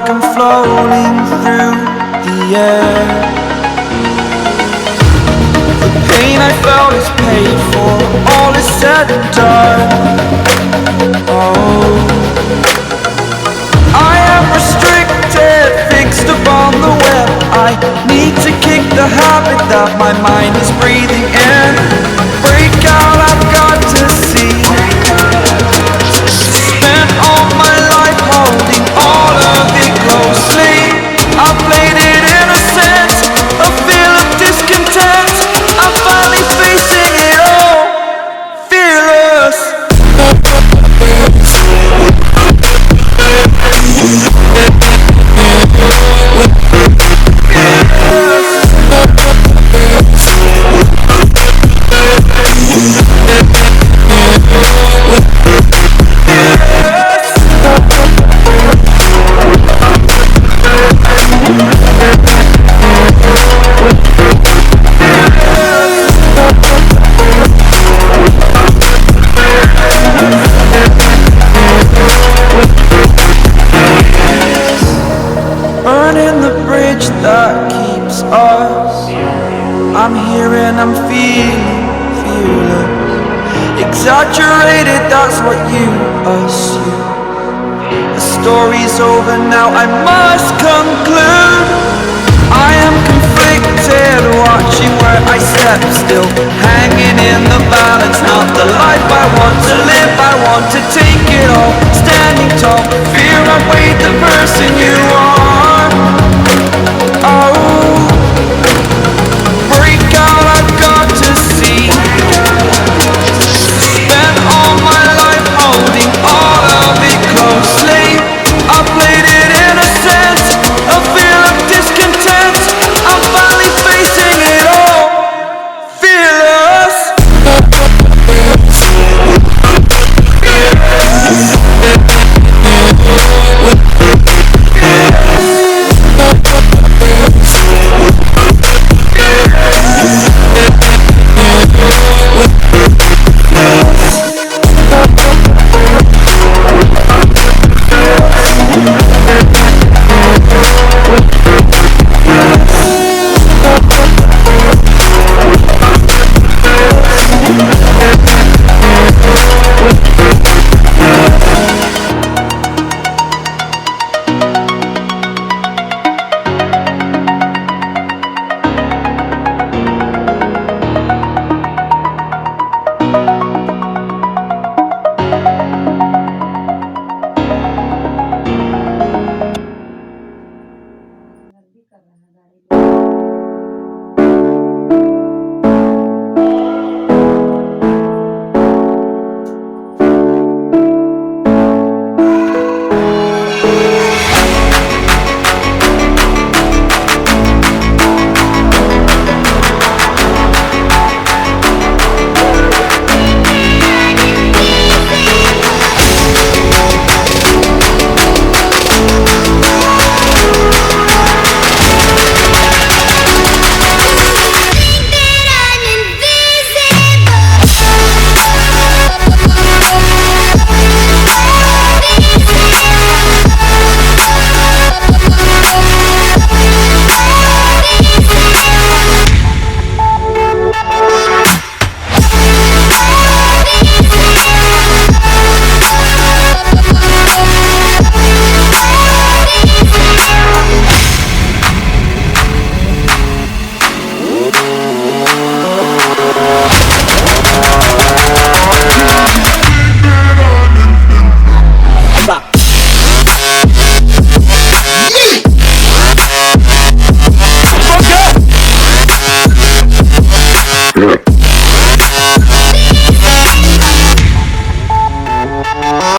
like I'm floating through the air. The pain I felt is paid for, all is said and done. Oh, I am restricted, fixed upon the web. I need to kick the habit that my mind is breathing in. Break out, I've got to see. Spent all my life holding all of it closely. I played it innocent, a feel of discontent. I'm finally facing it all, fearless. Burning the bridge that keeps us. I'm here and I'm feeling fearless. Exaggerated, that's what you assume. The story's over now, I must conclude.